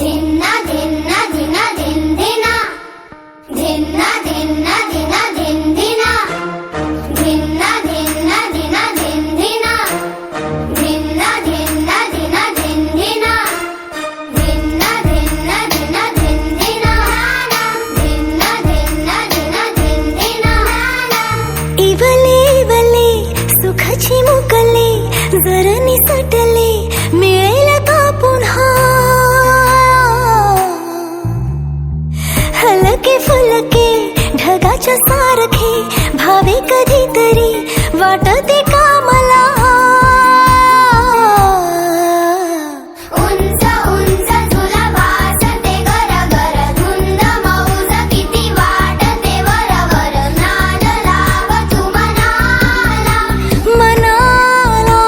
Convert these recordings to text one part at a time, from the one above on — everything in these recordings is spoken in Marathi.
धिन्ना धिन्ना धिना धिन धिना धिन्ना धिन्ना धिना धिन धिना धिन्ना धिन्ना धिना धिन धिना धिन्ना धिन्ना धिना धिन धिना धिन्ना धिन्ना धिना धिन धिना धिन्ना धिन्ना धिना धिन धिना इवले इवले सुखाची मुकले जर निसटले मिळेल का पुन्हा हलके फुलके ढगाच्या सारखे भावे कधीतरी वाटते का मला उंच उंच झुला भासते गरगर धुंद मौज किती वाटते वरवर नाद लाव तू मनाला मनाला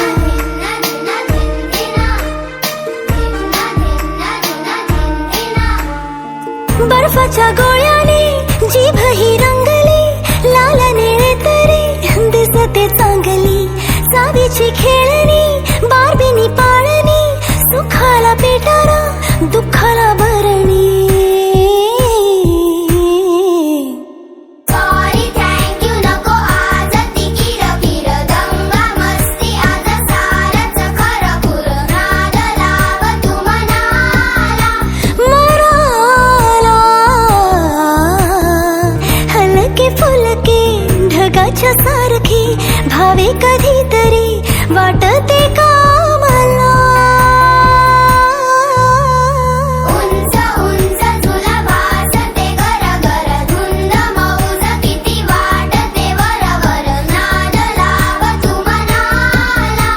धिन्ना धिन्ना धिन्ना धिन्ना धिन्ना धिन्ना बर्फाच्या गोळ्याने जीभ ही रंगली लाल निळे तरी दिसते चांगली चावीची खेळणी बारबीनी पाळणी सुखाला पेटारा दुःखाला भरणी सॉरी थँक्यू नको आज ती किरकिर दंगा मस्ती आज सारच खरं खुर नाद लाव तू मनाला मराला हलके फुलके ढगाच्या सारखी भावे कधीतरी वाटते का मला उंच उंच झुला भासते गरगर धुंद मौज किती वाटते वरवर नाद लाव तू मनाला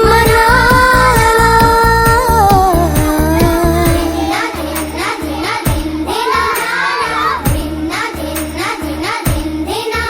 मनाला धिन्ना धिन्ना धिना धिन धिना धिन्ना धिन्ना धिना धिन धिना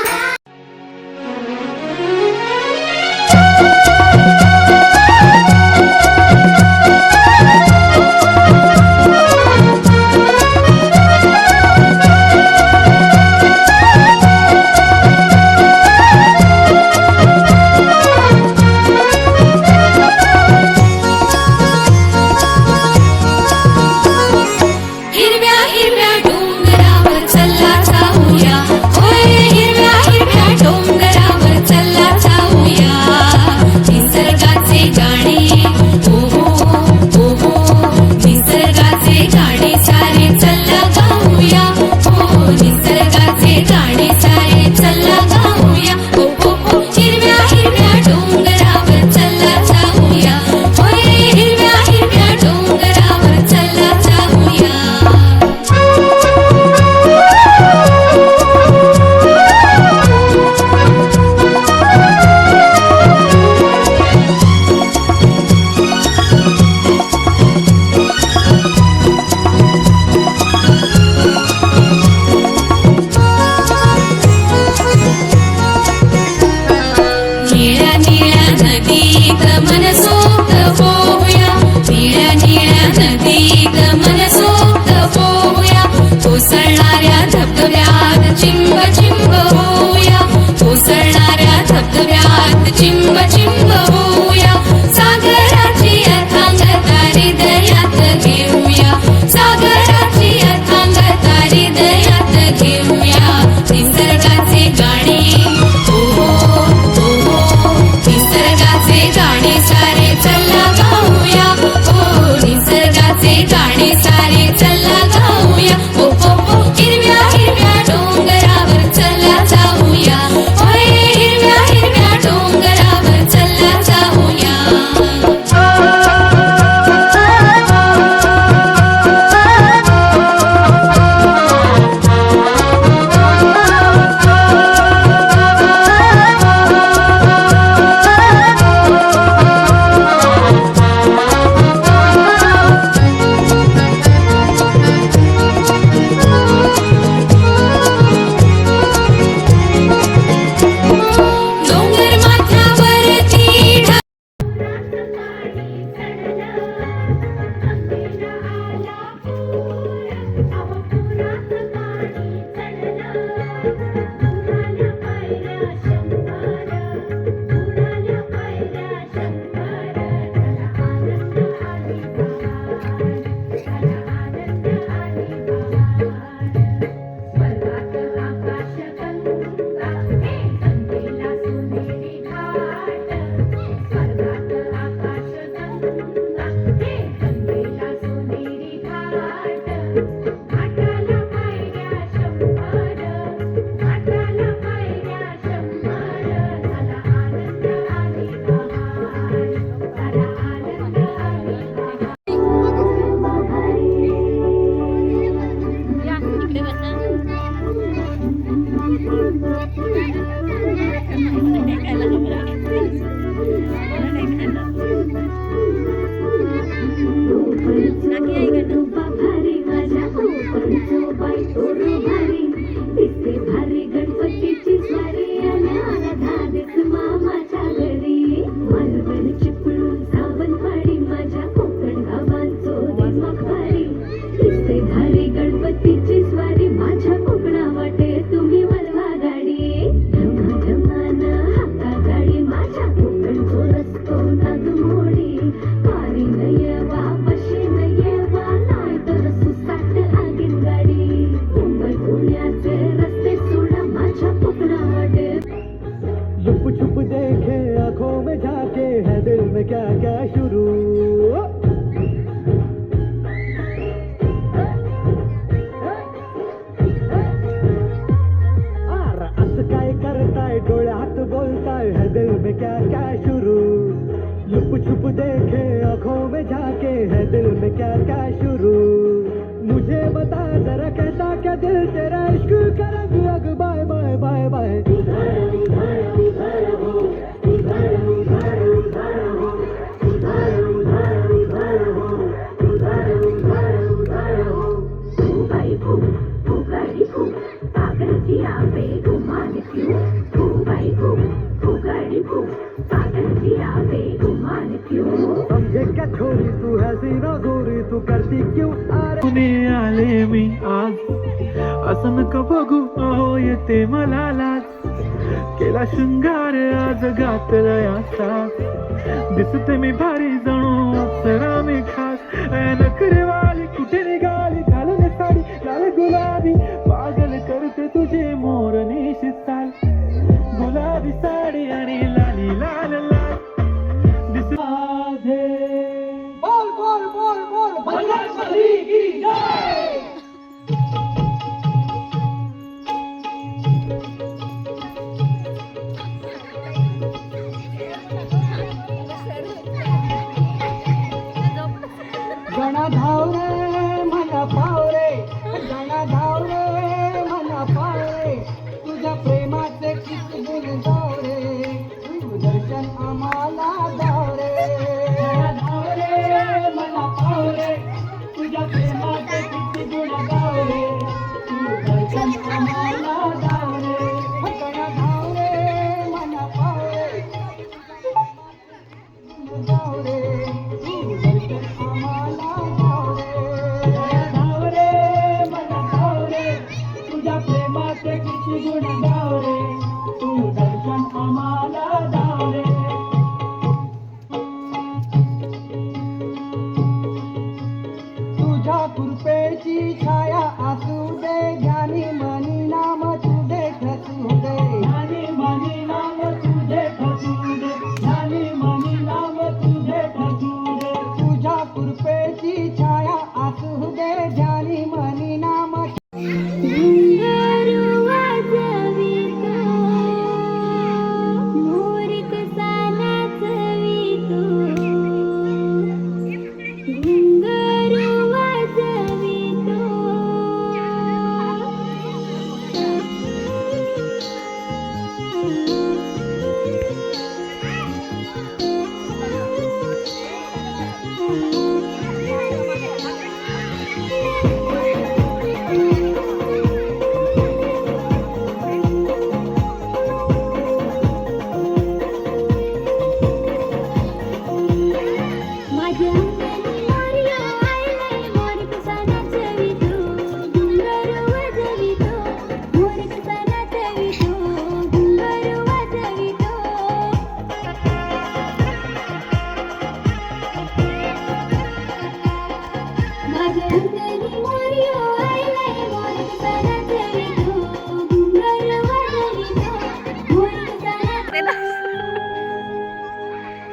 भारी गणपतीची स्वारी आल्या धाडस मामाच्या घरी मालवण चिपळूण सावंतवाडी माझ्या कोकण गावांचो दिमाग भारी दिसते भारी गणपतीची स्वारी माझ्या कोकणा वाटे तुम्ही वळवा गाडी धमा धमान हाका गाडी माझ्या कोकणचो रस्तो नागमोडी पारी नयवा बशी नयवा नाही तर सुसाट आगीन गाडी मुंबई पुण्याचे रस्ते सोडा माझ्या कोकणा वाटे छुप छुप देखे आंखों में झाके है दिल में क्या क्या शुरू असं काय करताय डोळ्यात बोलताय है दिल में क्या क्या शुरू लुप छुप देखे आंखों में झाके है दिल में क्या क्या शुरू मुझे बता जरा कहता क्या दिल तेरा इश्क का रंग अग बाय बाय बाय बाय समझे क्या छोरी तू है सीना गोरी तू करती क्यों पुणे आले मी आज असं नका बघू अहो येते मला लाज केला शृंगार आज घातला साथ दिसते मी भारी जणू अप्सरा मी खास नखरेवाली कुठे निघाली घालून साडी लाल गुलाबी पागल करते तुझे मोरनीशी चाल गुलाबी साडी आणि लाली लाल लाल दिस माझे बोल बोल बोल बोल भगवान की जय गणा धाव रे मला पाव रे गणा धाव रे मला पाव रे तुझ्या प्रेमाचे किती गुण जाव रे तू दर्शन आम्हाला दाव रे गणा धाव रे मला पाव रे तुझ्या प्रेमाचे किती गुण गाव रे तू दर्शन आम्हाला दाव रे गणा धाव रे मला पाव रे जाव रे तू दर्शन आम्हाला दाव रे धाव रे मला धाव रे तुझ्या प्रेमाचे किती गुण गाव रे तू दर्शन आम्हाला दाव रे तुझ्या कृपेची छाया असू दे ज्ञानी मनी नाम तुझे ठसू दे ज्ञानी मनी नाम तुझे ठसू दे ज्ञानी मनी नाम तुझे ठसू दे तुझ्या कृपेची छाया असू दे ज्ञानी मनी नाम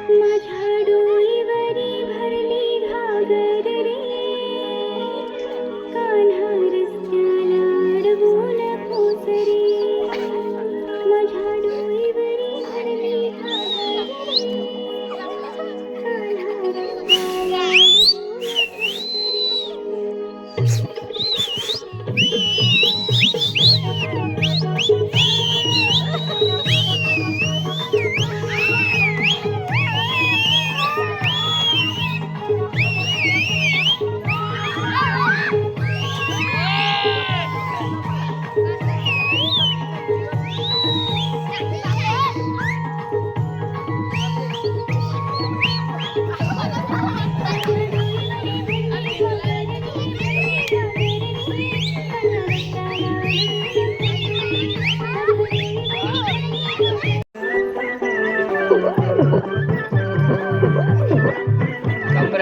माझ्या डोईवरी भरली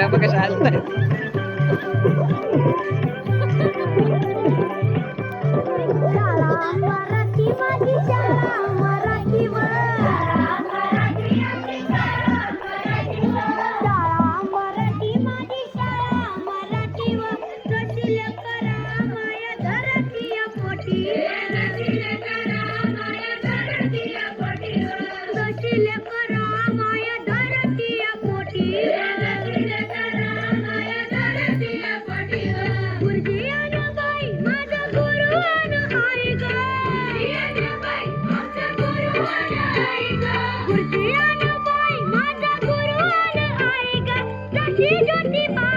बाया बघ कशा हसतायत. शाळा मराठी माझी शाळा मराठीवर शाळा मराठी माझी शाळा मराठीवर जशील करा माया धरतीय पोटी जशील करा माया धरतीय पोटी गुरुजी आणि बाई माझा गुरु आणि आई ग गुरुजी आणि बाई माझा गुरु आणि आई ग जशी ज्योतिबा